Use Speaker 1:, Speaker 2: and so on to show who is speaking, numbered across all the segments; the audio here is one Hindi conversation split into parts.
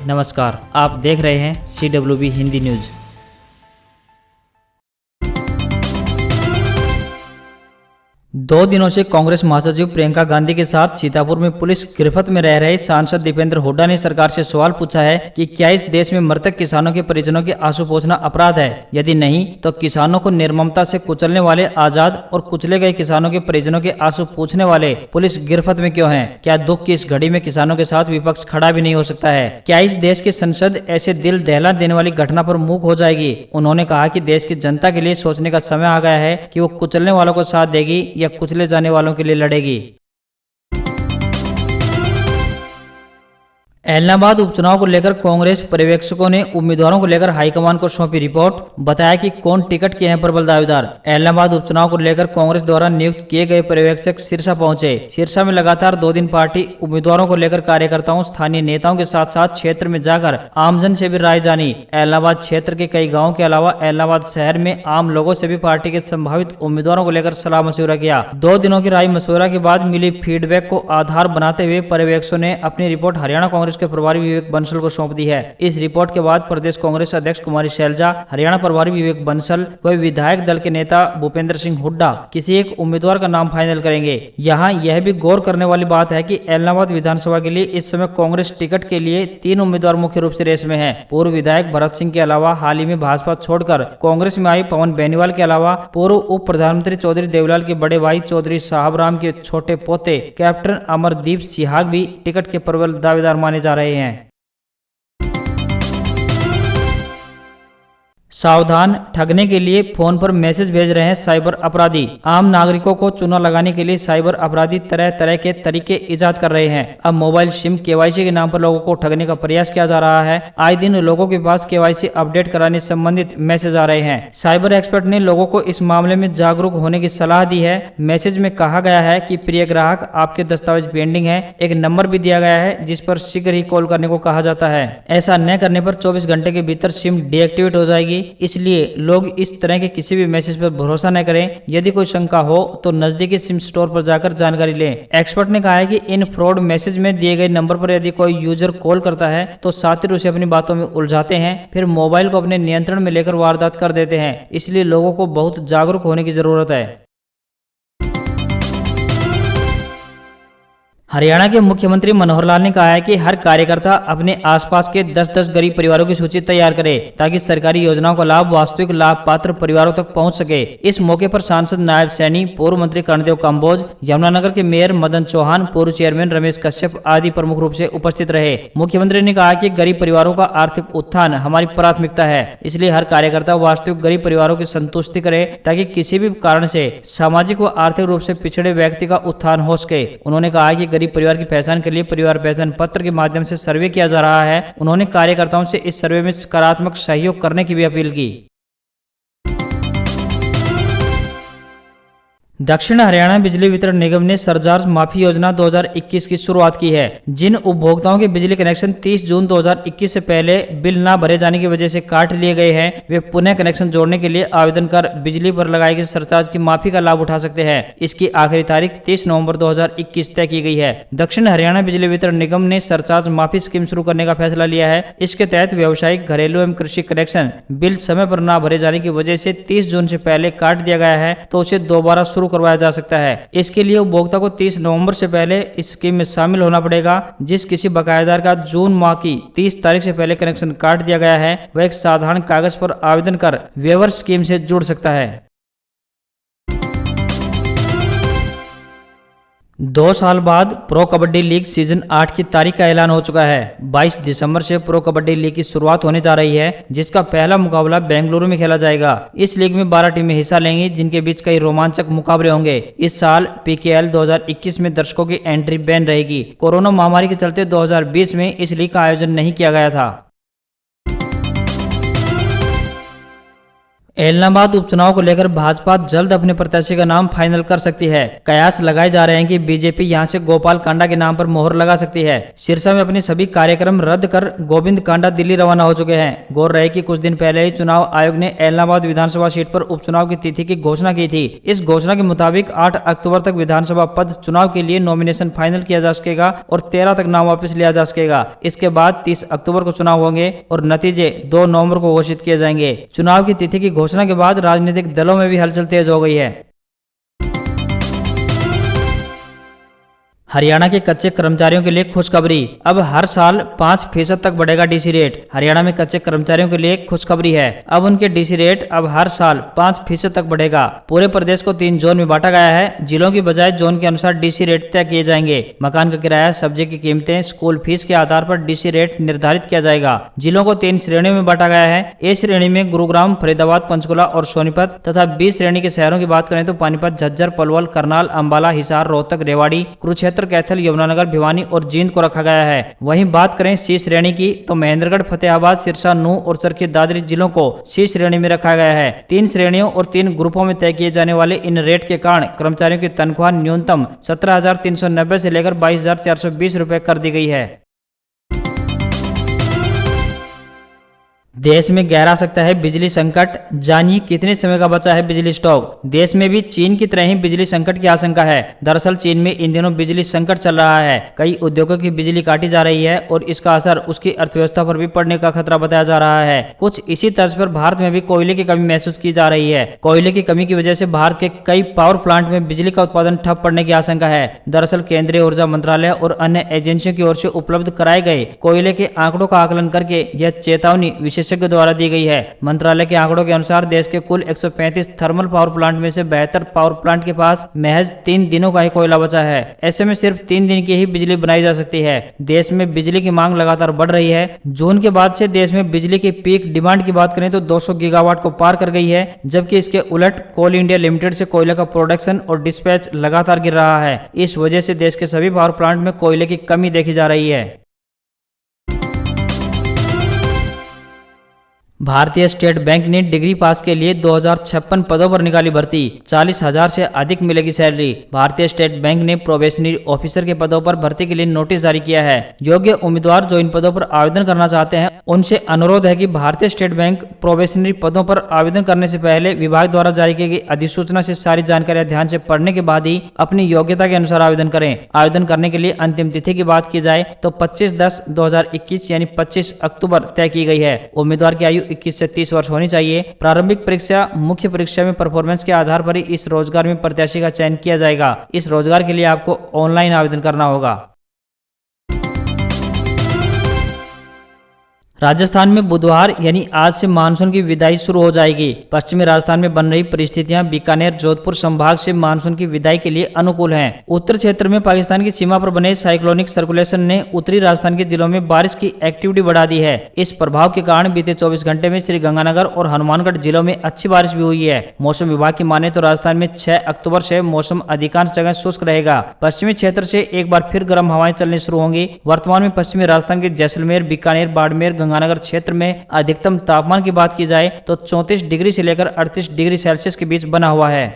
Speaker 1: नमस्कार, आप देख रहे हैं CWB हिंदी न्यूज। दो दिनों से कांग्रेस महासचिव प्रियंका गांधी के साथ सीतापुर में पुलिस गिरफ्त में रह रहे सांसद दीपेंद्र हुड्डा ने सरकार से सवाल पूछा है कि क्या इस देश में मृतक किसानों के परिजनों के आंसू पोंछना अपराध है? यदि नहीं तो किसानों को निर्ममता से कुचलने वाले आजाद और कुचले गए किसानों के परिजनों के आंसू पूछने वाले पुलिस गिरफ्त में क्यों हैं? क्या दुख की इस घड़ी में किसानों के साथ विपक्ष खड़ा भी नहीं हो सकता है? क्या इस देश की संसद ऐसे दिल दहला देने वाली घटना पर मूक हो जाएगी? उन्होंने कहा कि देश की जनता के लिए सोचने का समय आ गया है कि वो कुचलने वालों को साथ देगी या कुचले जाने वालों के लिए लड़ेगी। इलाहाबाद उपचुनाव को लेकर कांग्रेस पर्यवेक्षकों ने उम्मीदवारों को लेकर हाईकमान को सौंपी रिपोर्ट। बताया कि कौन टिकट के हैं प्रबल दावेदार। इलाहाबाद उपचुनाव को लेकर कांग्रेस द्वारा नियुक्त किए गए पर्यवेक्षक सिरसा पहुंचे। सिरसा में लगातार 2 दिन पार्टी उम्मीदवारों को लेकर कार्यकर्ताओं, स्थानीय नेताओं के साथ साथ क्षेत्र में जाकर आमजन से भी राय जानी। इलाहाबाद क्षेत्र के कई गाँव के अलावा इलाहाबाद शहर में आम लोगों से भी पार्टी के संभावित उम्मीदवारों को लेकर सलाह मशवरा किया। 2 दिनों की राय मशवरा के बाद मिली फीडबैक को आधार बनाते हुए पर्यवेक्षकों ने अपनी रिपोर्ट हरियाणा कांग्रेस के प्रभारी विवेक बंसल को सौंप दी है। इस रिपोर्ट के बाद प्रदेश कांग्रेस अध्यक्ष कुमारी शैलजा, हरियाणा प्रभारी विवेक बंसल व विधायक दल के नेता भूपेंद्र सिंह हुड्डा किसी एक उम्मीदवार का नाम फाइनल करेंगे। यहाँ यह भी गौर करने वाली बात है कि इलाहाबाद विधानसभा के लिए इस समय कांग्रेस टिकट के लिए 3 उम्मीदवार मुख्य रूप से रेस में हैं। पूर्व विधायक भरत सिंह के अलावा हाल ही में भाजपा छोड़कर कांग्रेस में आई पवन बेनीवाल के अलावा पूर्व उप प्रधानमंत्री चौधरी देवलाल के बड़े भाई चौधरी साहबराम के छोटे पोते कैप्टन अमरदीप सिहाग भी टिकट के प्रबल दावेदार माने जा रहे हैं। सावधान, ठगने के लिए फोन पर मैसेज भेज रहे हैं साइबर अपराधी। आम नागरिकों को चूना लगाने के लिए साइबर अपराधी तरह तरह के तरीके इजाद कर रहे हैं। अब मोबाइल सिम KYC के नाम पर लोगों को ठगने का प्रयास किया जा रहा है। आए दिन लोगों के पास KYC अपडेट कराने संबंधित मैसेज आ रहे हैं। साइबर एक्सपर्ट ने लोगों को इस मामले में जागरूक होने की सलाह दी है। मैसेज में कहा गया है कि प्रिय ग्राहक, आपके दस्तावेज पेंडिंग है। एक नंबर भी दिया गया है जिस पर शीघ्र ही कॉल करने को कहा जाता है। ऐसा न करने पर 24 घंटे के भीतर सिम डीएक्टिवेट हो जाएगी। इसलिए लोग इस तरह के किसी भी मैसेज पर भरोसा न करें। यदि कोई शंका हो तो नजदीकी सिम स्टोर पर जाकर जानकारी लें। एक्सपर्ट ने कहा है कि इन फ्रॉड मैसेज में दिए गए नंबर पर यदि कोई यूजर कॉल करता है तो साथी उसे अपनी बातों में उलझाते हैं, फिर मोबाइल को अपने नियंत्रण में लेकर वारदात कर देते हैं। इसलिए लोगों को बहुत जागरूक होने की जरूरत है। हरियाणा के मुख्यमंत्री मनोहर लाल ने कहा है कि हर कार्यकर्ता अपने आसपास के 10-10 गरीब परिवारों की सूची तैयार करे ताकि सरकारी योजनाओं का लाभ वास्तविक लाभ पात्र परिवारों तक पहुंच सके। इस मौके पर सांसद नायब सैनी, पूर्व मंत्री कर्णदेव काम्बोज, यमुनानगर के मेयर मदन चौहान, पूर्व चेयरमैन रमेश कश्यप आदि प्रमुख रूप से उपस्थित रहे। मुख्यमंत्री ने कहा कि गरीब परिवारों का आर्थिक उत्थान हमारी प्राथमिकता है, इसलिए हर कार्यकर्ता वास्तविक गरीब परिवारों की संतुष्टि करे ताकि किसी भी कारण से सामाजिक व आर्थिक रूप से पिछड़े व्यक्ति का उत्थान हो सके। उन्होंने कहा कि गरीब परिवार की पहचान के लिए परिवार पहचान पत्र के माध्यम से सर्वे किया जा रहा है। उन्होंने कार्यकर्ताओं से इस सर्वे में सकारात्मक सहयोग करने की भी अपील की। दक्षिण हरियाणा बिजली वितरण निगम ने सरचार्ज माफी योजना 2021 की शुरुआत की है। जिन उपभोक्ताओं के बिजली कनेक्शन 30 जून 2021 से पहले बिल न भरे जाने की वजह से काट लिए गए हैं, वे पुनः कनेक्शन जोड़ने के लिए आवेदन कर बिजली पर लगाए गए सरचार्ज की माफी का लाभ उठा सकते हैं। इसकी आखिरी तारीख 30 नवंबर 2021 तय की गई है। दक्षिण हरियाणा बिजली वितरण निगम ने सरचार्ज माफी स्कीम शुरू करने का फैसला लिया है। इसके तहत व्यावसायिक, घरेलू एवं कृषि कनेक्शन बिल समय पर न भरे जाने की वजह से 30 जून से पहले काट दिया गया है तो उसे दोबारा शुरू करवाया जा सकता है। इसके लिए उपभोक्ता को 30 नवंबर से पहले इस स्कीम में शामिल होना पड़ेगा। जिस किसी बकायेदार का जून माह की 30 तारीख से पहले कनेक्शन काट दिया गया है वह एक साधारण कागज पर आवेदन कर वेवर स्कीम से जुड़ सकता है। 2 साल बाद प्रो कबड्डी लीग सीजन 8 की तारीख का ऐलान हो चुका है। 22 दिसंबर से प्रो कबड्डी लीग की शुरुआत होने जा रही है, जिसका पहला मुकाबला बेंगलुरु में खेला जाएगा। इस लीग में 12 टीमें हिस्सा लेंगी, जिनके बीच कई रोमांचक मुकाबले होंगे। इस साल PKL 2021 में दर्शकों की एंट्री बैन रहेगी। कोरोना महामारी के चलते 2020 में इस लीग का आयोजन नहीं किया गया था। एलनाबाद उपचुनाव को लेकर भाजपा जल्द अपने प्रत्याशी का नाम फाइनल कर सकती है। कयास लगाए जा रहे हैं कि बीजेपी यहां से गोपाल कांडा के नाम पर मोहर लगा सकती है। सिरसा में अपने सभी कार्यक्रम रद्द कर गोविंद कांडा दिल्ली रवाना हो चुके हैं। गौर रहे कि कुछ दिन पहले ही चुनाव आयोग ने एलनाबाद विधानसभा सीट पर उपचुनाव की तिथि की घोषणा की थी। इस घोषणा के मुताबिक 8 अक्टूबर तक विधानसभा पद चुनाव के लिए नॉमिनेशन फाइनल किया जा सकेगा और 13 तक नाम वापस लिया जा सकेगा। इसके बाद 30 अक्टूबर को चुनाव होंगे और नतीजे 2 नवंबर को घोषित किए जाएंगे। चुनाव की तिथि की घोषणा के बाद राजनीतिक दलों में भी हलचल तेज हो गई है। हरियाणा के कच्चे कर्मचारियों के लिए खुशखबरी। अब हर साल 5% तक बढ़ेगा डीसी रेट। हरियाणा में कच्चे कर्मचारियों के लिए खुशखबरी है। अब उनके डीसी रेट अब हर साल 5% तक बढ़ेगा। पूरे प्रदेश को 3 जोन में बांटा गया है। जिलों की बजाय जोन के अनुसार डीसी रेट तय किए जाएंगे। मकान का किराया, सब्जी की कीमतें, स्कूल फीस के आधार पर डीसी रेट निर्धारित किया जाएगा। जिलों को 3 श्रेणियों में बांटा गया है। ए श्रेणी में गुरुग्राम, फरीदाबाद, पंचकुला और सोनीपत तथा बी श्रेणी के शहरों की बात करें तो पानीपत, झज्जर, पलवल, करनाल, अंबाला, हिसार, रोहतक, रेवाड़ी, कुरुक्षेत्र, कैथल, यमुनानगर, भिवानी और जींद को रखा गया है। वहीं बात करें सी श्रेणी की तो महेंद्रगढ़, फतेहाबाद, सिरसा, नूंह और चरखी दादरी जिलों को सी श्रेणी में रखा गया है। 3 श्रेणियों और 3 ग्रुपों में तय किए जाने वाले इन रेट के कारण कर्मचारियों की तनख्वाह न्यूनतम 17,390 से लेकर 22,420 रुपए कर दी गई है। देश में गहरा सकता है बिजली संकट, जानिए कितने समय का बचा है बिजली स्टॉक। देश में भी चीन की तरह ही बिजली संकट की आशंका है। दरअसल चीन में इन दिनों बिजली संकट चल रहा है। कई उद्योगों की बिजली काटी जा रही है और इसका असर उसकी अर्थव्यवस्था पर भी पड़ने का खतरा बताया जा रहा है। कुछ इसी तर्ज पर भारत में भी कोयले की कमी महसूस की जा रही है। कोयले की कमी की वजह से भारत के कई पावर प्लांट में बिजली का उत्पादन ठप पड़ने की आशंका है। दरअसल केंद्रीय ऊर्जा मंत्रालय और अन्य एजेंसियों की ओर से उपलब्ध कराए गए कोयले के आंकड़ों का आकलन करके यह चेतावनी विशेषज्ञों द्वारा दी गई है। मंत्रालय के आंकड़ों के अनुसार देश के कुल 135 थर्मल पावर प्लांट में से 72 पावर प्लांट के पास महज 3 दिनों का ही कोयला बचा है। ऐसे में सिर्फ 3 दिन की ही बिजली बनाई जा सकती है। देश में बिजली की मांग लगातार बढ़ रही है। जून के बाद से देश में बिजली की पीक डिमांड की बात करें तो 200 गीगावाट को पार कर गई है, जबकि इसके उलट कोल इंडिया लिमिटेड से कोयले का प्रोडक्शन और डिस्पैच लगातार गिर रहा है। इस वजह से देश के सभी पावर प्लांट में कोयले की कमी देखी जा रही है। भारतीय स्टेट बैंक ने डिग्री पास के लिए 2056 पदों पर निकाली भर्ती। 40,000 से अधिक मिलेगी सैलरी। भारतीय स्टेट बैंक ने प्रोबेशनरी ऑफिसर के पदों पर भर्ती के लिए नोटिस जारी किया है। योग्य उम्मीदवार जो इन पदों पर आवेदन करना चाहते हैं उनसे अनुरोध है कि भारतीय स्टेट बैंक प्रोबेशनरी पदों पर आवेदन करने से पहले विभाग द्वारा जारी की गई अधिसूचना से सारी जानकारियां ध्यान से पढ़ने के बाद ही अपनी योग्यता के अनुसार आवेदन करें। आवेदन करने के लिए अंतिम तिथि की बात की जाए तो 25/10/2021 यानी 25 अक्टूबर तय की गई है। उम्मीदवार की आयु 21 से 30 वर्ष होनी चाहिए। प्रारंभिक परीक्षा, मुख्य परीक्षा में परफॉर्मेंस के आधार पर ही इस रोजगार में प्रत्याशी का चयन किया जाएगा। इस रोजगार के लिए आपको ऑनलाइन आवेदन करना होगा। राजस्थान में बुधवार यानी आज से मानसून की विदाई शुरू हो जाएगी। पश्चिमी राजस्थान में बन रही परिस्थितियां बीकानेर, जोधपुर संभाग से मानसून की विदाई के लिए अनुकूल हैं। उत्तर क्षेत्र में पाकिस्तान की सीमा पर बने साइक्लोनिक सर्कुलेशन ने उत्तरी राजस्थान के जिलों में बारिश की एक्टिविटी बढ़ा दी है। इस प्रभाव के कारण बीते 24 घंटे में श्रीगंगानगर और हनुमानगढ़ जिलों में अच्छी बारिश भी हुई है। मौसम विभाग की माने तो राजस्थान में 6 अक्टूबर से मौसम अधिकांश जगह शुष्क रहेगा। पश्चिमी क्षेत्र से एक बार फिर गर्म हवाएं चलनी शुरू होंगी। वर्तमान में पश्चिमी राजस्थान के जैसलमेर, बीकानेर, बाड़मेर, गंगानगर क्षेत्र में अधिकतम तापमान की बात की जाए तो 34 डिग्री से लेकर 38 डिग्री सेल्सियस के बीच बना हुआ है।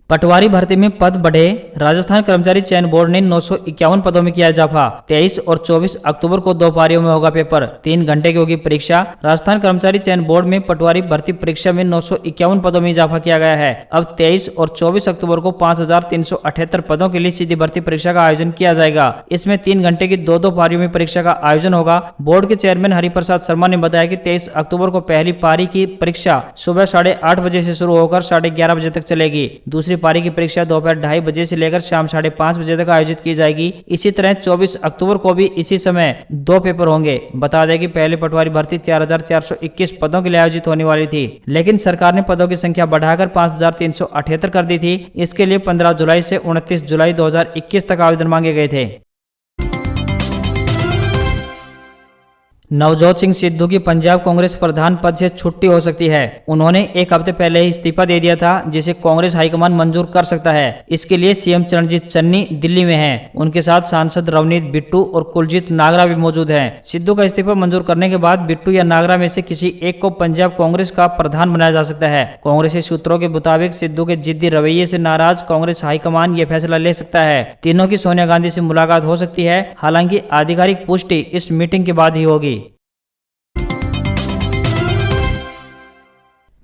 Speaker 1: पटवारी भर्ती में पद बढ़े। राजस्थान कर्मचारी चयन बोर्ड ने 951 पदों में किया इजाफा। 23 और 24 अक्टूबर को 2 पारियों में होगा पेपर। 3 घंटे की होगी परीक्षा। राजस्थान कर्मचारी चयन बोर्ड में पटवारी भर्ती परीक्षा में 951 पदों में इजाफा किया गया है। अब 23 और 24 अक्टूबर को 5,378 पदों के लिए सीधी भर्ती परीक्षा का आयोजन किया जाएगा। इसमें 3 घंटे की 2 पारियों में परीक्षा का आयोजन होगा। बोर्ड के चेयरमैन हरिप्रसाद शर्मा ने बताया कि 23 अक्टूबर को पहली पारी की परीक्षा सुबह 8:30 बजे से शुरू होकर 11:30 बजे तक चलेगी। दूसरी पारी की परीक्षा दोपहर 2:30 बजे से लेकर शाम 5:30 बजे तक आयोजित की जाएगी। इसी तरह 24 अक्टूबर को भी इसी समय 2 पेपर होंगे। बता दें कि पहले पटवारी भर्ती 4,421 पदों के लिए आयोजित होने वाली थी, लेकिन सरकार ने पदों की संख्या बढ़ाकर 5,378 कर दी थी। इसके लिए 15 जुलाई से 29 जुलाई 2021 तक आवेदन मांगे गए थे। नवजोत सिंह सिद्धू की पंजाब कांग्रेस प्रधान पद से छुट्टी हो सकती है। उन्होंने एक हफ्ते पहले ही इस्तीफा दे दिया था, जिसे कांग्रेस हाईकमान मंजूर कर सकता है। इसके लिए सीएम चरणजीत चन्नी दिल्ली में हैं। उनके साथ सांसद रवनीत बिट्टू और कुलजीत नागरा भी मौजूद हैं। सिद्धू का इस्तीफा मंजूर करने के बाद बिट्टू या नागरा में से किसी एक को पंजाब कांग्रेस का प्रधान बनाया जा सकता है। कांग्रेसी सूत्रों के मुताबिक सिद्धू के जिद्दी रवैये से नाराज कांग्रेस हाईकमान ये फैसला ले सकता है। तीनों की सोनिया गांधी से मुलाकात हो सकती है, हालांकि आधिकारिक पुष्टि इस मीटिंग के बाद ही होगी।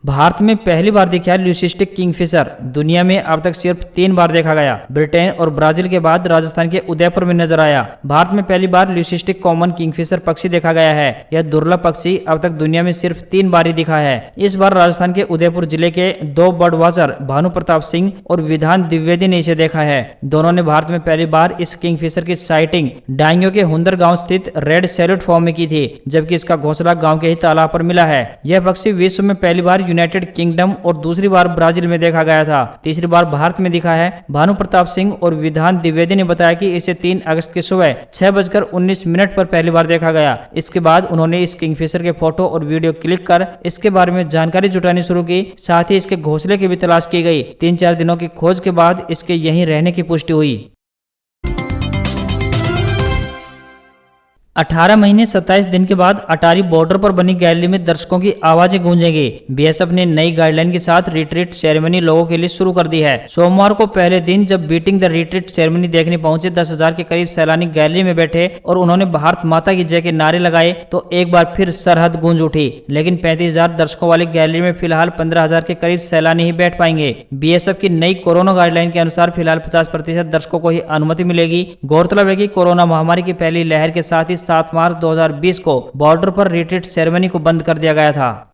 Speaker 1: भारत में पहली बार दिखा ल्यूसिस्टिक किंगफिशर। दुनिया में अब तक सिर्फ 3 बार देखा गया। ब्रिटेन और ब्राजील के बाद राजस्थान के उदयपुर में नजर आया। भारत में पहली बार ल्यूसिस्टिक कॉमन किंगफिशर पक्षी देखा गया है। यह दुर्लभ पक्षी अब तक दुनिया में सिर्फ 3 बार ही दिखा है। इस बार राजस्थान के उदयपुर जिले के 2 बर्ड वॉचर भानु प्रताप सिंह और विधान द्विवेदी ने इसे देखा है। दोनों ने भारत में पहली बार इस किंगफिशर की साइटिंग डांगियों के हुंदर गांव स्थित रेड सैल्यूट फॉर्म में की थी, जबकि इसका घोंसला गांव के ही तालाब पर मिला है। यह पक्षी विश्व में पहली बार यूनाइटेड किंगडम और दूसरी बार ब्राजील में देखा गया था। तीसरी बार भारत में दिखा है। भानु प्रताप सिंह और विधान द्विवेदी ने बताया कि इसे 3 अगस्त की सुबह 6:19 पर पहली बार देखा गया। इसके बाद उन्होंने इस किंगफिशर के फोटो और वीडियो क्लिक कर इसके बारे में जानकारी जुटानी शुरू की। साथ ही इसके घोंसले की भी तलाश की गई। 3-4 दिनों की खोज के बाद इसके यहीं रहने की पुष्टि हुई। 18 महीने 27 दिन के बाद अटारी बॉर्डर पर बनी गैलरी में दर्शकों की आवाजें गूंजेंगी। बीएसएफ ने नई गाइडलाइन के साथ रिट्रीट सेरेमनी लोगों के लिए शुरू कर दी है। सोमवार को पहले दिन जब बीटिंग द रिट्रीट सेरेमनी देखने पहुंचे 10,000 के करीब सैलानी गैलरी में बैठे और उन्होंने भारत माता की जय के नारे लगाए तो एक बार फिर सरहद गूंज उठी। लेकिन 35,000 दर्शकों वाली गैलरी में फिलहाल 15,000 के करीब सैलानी ही बैठ पाएंगे। बीएसएफ की नई कोरोना गाइडलाइन के अनुसार फिलहाल 50% दर्शकों को ही अनुमति मिलेगी। गौरतलब है कि कोरोना महामारी की पहली लहर के साथ ही 7 मार्च 2020 को बॉर्डर पर रिट्रीट सेरेमनी को बंद कर दिया गया था।